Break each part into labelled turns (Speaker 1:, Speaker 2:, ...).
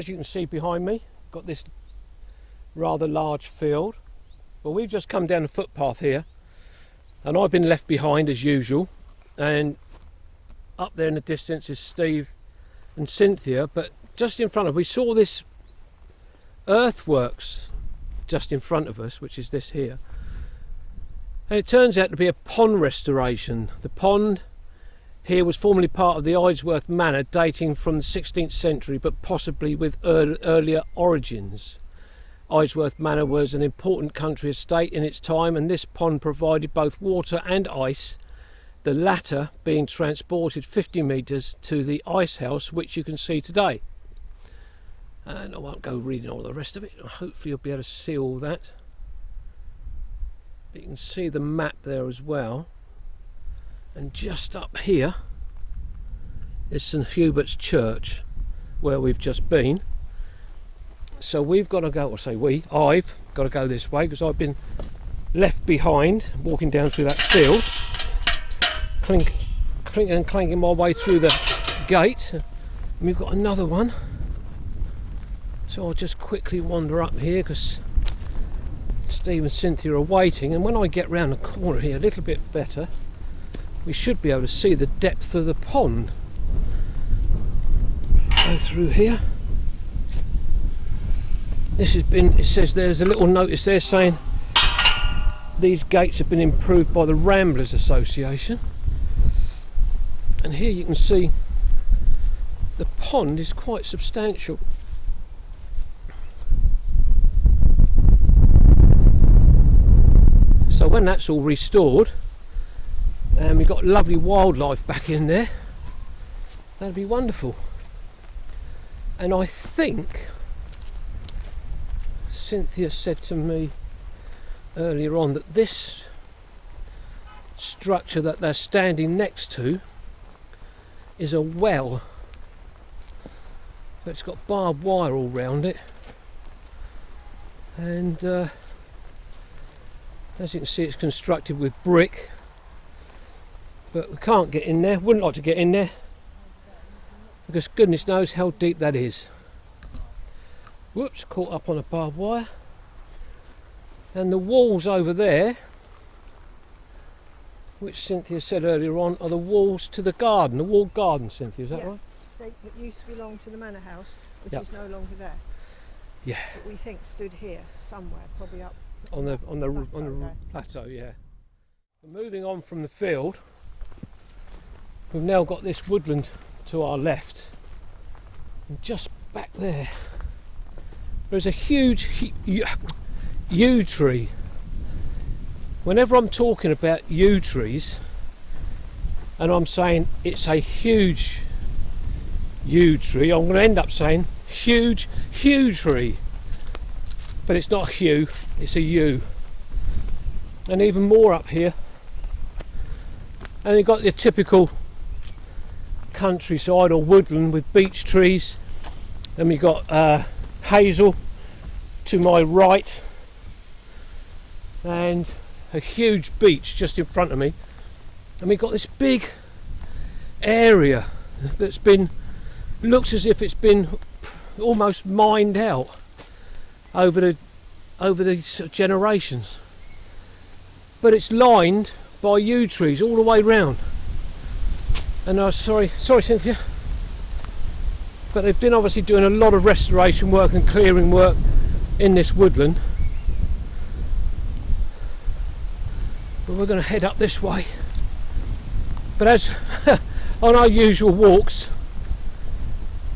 Speaker 1: as you can see behind me, got this rather large field. Well, we've just come down the footpath here, and I've been left behind as usual, and up there in the distance is Steve and Cynthia, but just in front of us we saw this earthworks just in front of us, which is this here, and it turns out to be a pond restoration. The pond here was formerly part of the Eidsworth Manor, dating from the 16th century, but possibly with earlier origins. Eidsworth Manor was an important country estate in its time, and this pond provided both water and ice, the latter being transported 50 metres to the ice house, which you can see today. And I won't go reading all the rest of it, hopefully you'll be able to see all that. You can see the map there as well, and just up here is St Huberts Church, where we've just been. So we've got to go, or say I've got to go this way because I've been left behind walking down through that field, clanking my way through the gate, and we've got another one. So I'll just quickly wander up here because Steve and Cynthia are waiting, and when I get round the corner here a little bit better, we should be able to see the depth of the pond. Go through here. This has been, it says there's a little notice there saying these gates have been improved by the Ramblers Association, and here you can see the pond is quite substantial. So when that's all restored and we've got lovely wildlife back in there, that'd be wonderful. And I think Cynthia said to me earlier on that this structure that they're standing next to is a well. It's got barbed wire all round it, and as you can see, it's constructed with brick, but we can't get in there. Wouldn't like to get in there because goodness knows how deep that is. Whoops, caught up on a barbed wire. And the walls over there, which Cynthia said earlier on, are the walls to the garden, the walled garden, Cynthia, is that right?
Speaker 2: It used to belong to the manor house, which
Speaker 1: Yep.
Speaker 2: is no longer there.
Speaker 1: Yeah.
Speaker 2: But we think stood here somewhere, probably up
Speaker 1: On the
Speaker 2: there.
Speaker 1: plateau, yeah. Moving on from the field, we've now got this woodland to our left, and just back there there's a huge yew tree. Whenever I'm talking about yew trees and I'm saying it's a huge yew tree, I'm going to end up saying huge tree, but it's not a hue, it's a yew. And even more up here, and you've got the typical countryside or woodland with beech trees, and we've got hazel to my right, and a huge beech just in front of me, and we've got this big area that's been, looks as if it's been almost mined out over the sort of generations, but it's lined by yew trees all the way round. And sorry Cynthia, but they've been obviously doing a lot of restoration work and clearing work in this woodland. But we're going to head up this way. But as on our usual walks,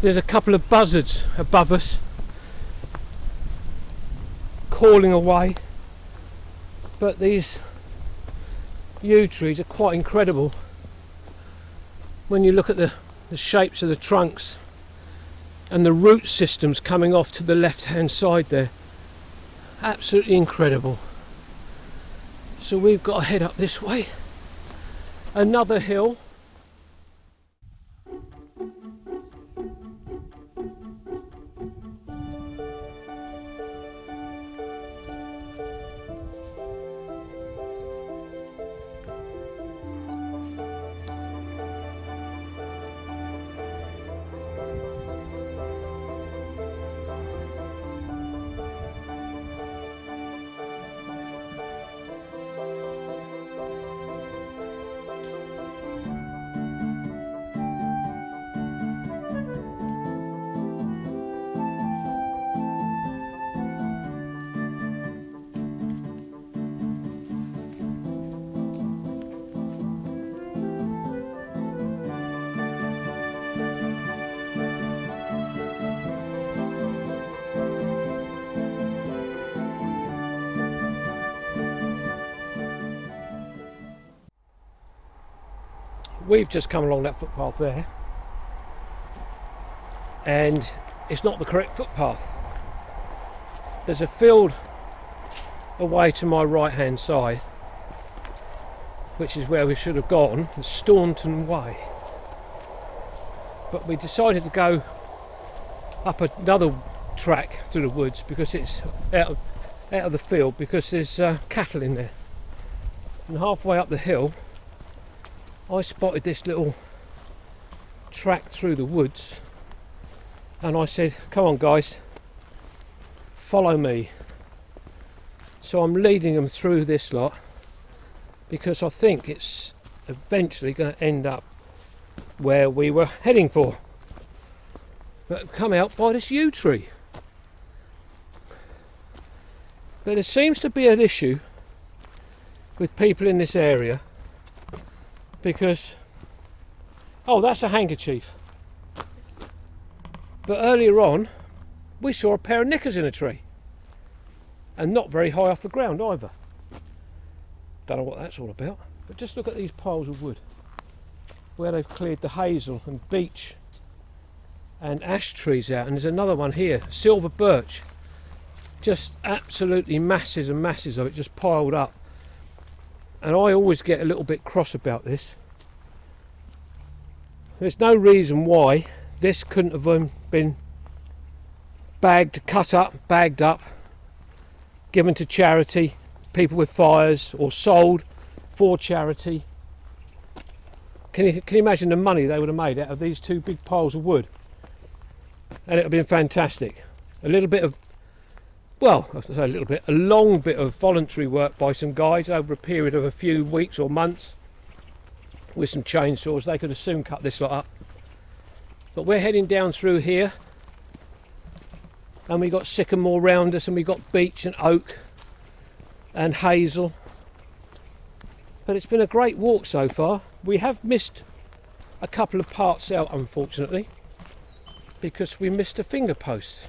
Speaker 1: there's a couple of buzzards above us calling away. But these yew trees are quite incredible when you look at the shapes of the trunks and the root systems coming off to the left hand side there. Absolutely incredible. So we've got to head up this way, another hill. we've just come along that footpath there, and it's not the correct footpath. There's a field away to my right hand side, which is where we should have gone, Staunton Way. But we decided to go up another track through the woods because it's out of the field, because there's cattle in there. And halfway up the hill I spotted this little track through the woods, and I said, come on guys, follow me. So I'm leading them through this lot because I think it's eventually going to end up where we were heading for, but come out by this yew tree. But there seems to be an issue with people in this area because, oh, that's a handkerchief. But earlier on we saw a pair of knickers in a tree, and not very high off the ground either. Don't know what that's all about, but just look at these piles of wood where they've cleared the hazel and beech and ash trees out, and there's another one here, silver birch, just absolutely masses and masses of it just piled up. And I always get a little bit cross about this. There's no reason why this couldn't have been cut up, bagged up, given to charity, people with fires, or sold for charity. Can you imagine the money they would have made out of these two big piles of wood? And it would have been fantastic. A little bit of, well, I say a little bit, a long bit of voluntary work by some guys over a period of a few weeks or months with some chainsaws. They could have soon cut this lot up. But we're heading down through here, and we got sycamore round us, and we got beech and oak and hazel. But it's been a great walk so far. We have missed a couple of parts out, unfortunately, because we missed a finger post.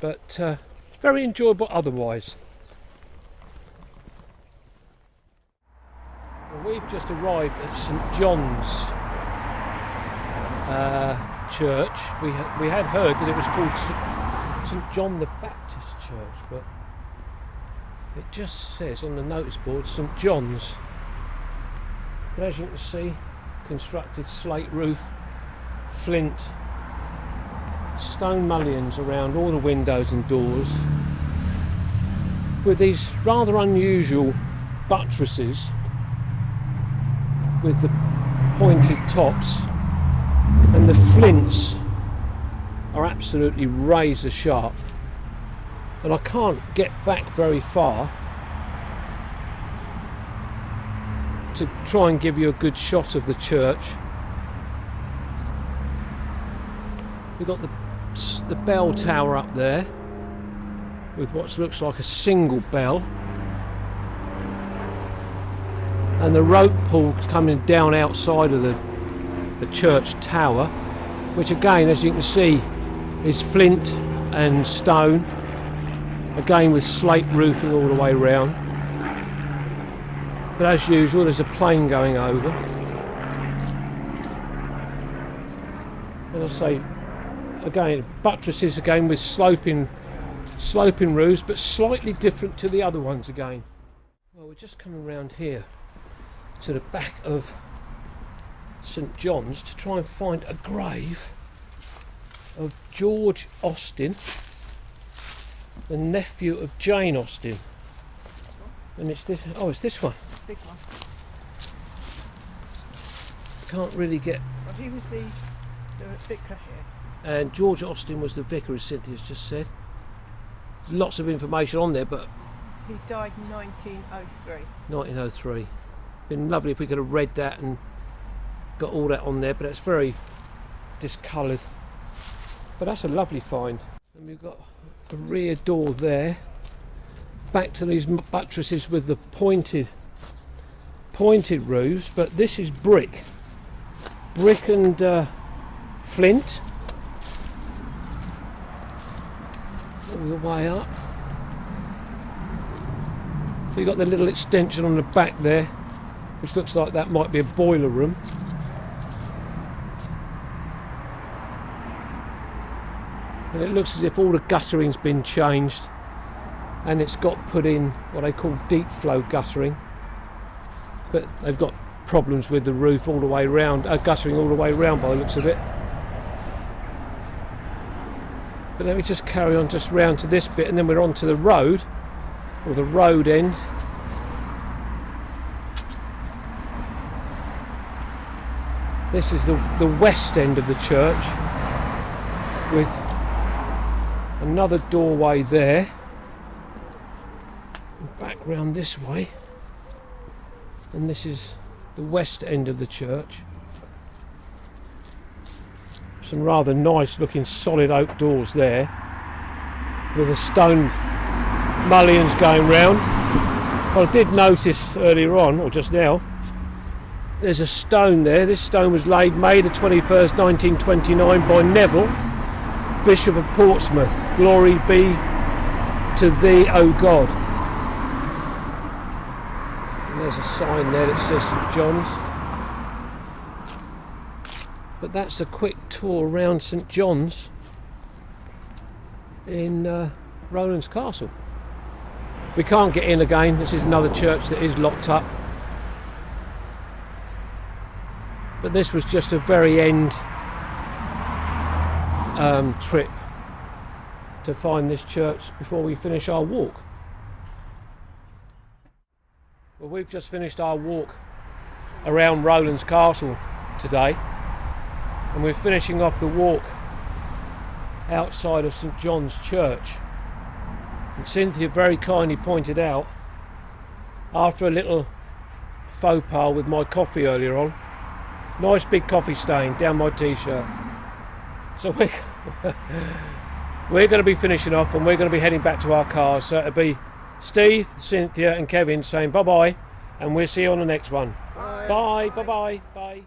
Speaker 1: But very enjoyable otherwise. Well, we've just arrived at St John's church. We had heard that it was called St John the Baptist Church, but it just says on the notice board St John's. But as you can see, constructed slate roof, flint, stone mullions around all the windows and doors, with these rather unusual buttresses with the pointed tops, and the flints are absolutely razor sharp, and I can't get back very far to try and give you a good shot of the church. We've got the bell tower up there with what looks like a single bell, and the rope pool coming down outside of the church tower, which again, as you can see, is flint and stone, again with slate roofing all the way round. But as usual, there's a plane going over. As I say, again, buttresses again with sloping roofs, but slightly different to the other ones again. Well, we're just coming around here to the back of St John's to try and find a grave of George Austin, the nephew of Jane Austen. And it's this, oh, it's this one.
Speaker 2: Big one.
Speaker 1: Can't really get.
Speaker 2: Well, he was the vicar here.
Speaker 1: And George Austin was the vicar, as Cynthia's just said. There's lots of information on there, but
Speaker 2: He died in 1903.
Speaker 1: 1903. Been lovely if we could have read that and got all that on there, but it's very discoloured. But that's a lovely find. And we've got a rear door there. Back to these buttresses with the pointed roofs, but this is brick and flint all the way up. We've got the little extension on the back there which looks like that might be a boiler room. And it looks as if all the guttering's been changed, and it's got put in what they call deep flow guttering, but they've got problems with the roof all the way round, guttering all the way round by the looks of it. But let me just carry on just round to this bit, and then we're on to the road, or the road end. This is the west end of the church, with another doorway there. Back round this way, and this is the west end of the church. Some rather nice looking solid oak doors there, with the stone mullions going round. Well, I did notice earlier on, or just now, there's a stone there. This stone was laid May the 21st 1929 by Neville, Bishop of Portsmouth. Glory be to thee, O God. And there's a sign there that says St John's. But that's a quick tour around St John's in Rowlands Castle. We can't get in again. This is another church that is locked up. But this was just a very end trip to find this church before we finish our walk. Well, we've just finished our walk around Rowlands Castle today, and we're finishing off the walk outside of St John's Church. And Cynthia very kindly pointed out, after a little faux pas with my coffee earlier on, nice big coffee stain down my t-shirt. So we're going to be finishing off, and we're going to be heading back to our cars. So it'll be Steve, Cynthia and Kevin saying bye-bye, and we'll see you on the next one.
Speaker 2: Bye.
Speaker 1: Bye, bye-bye, bye.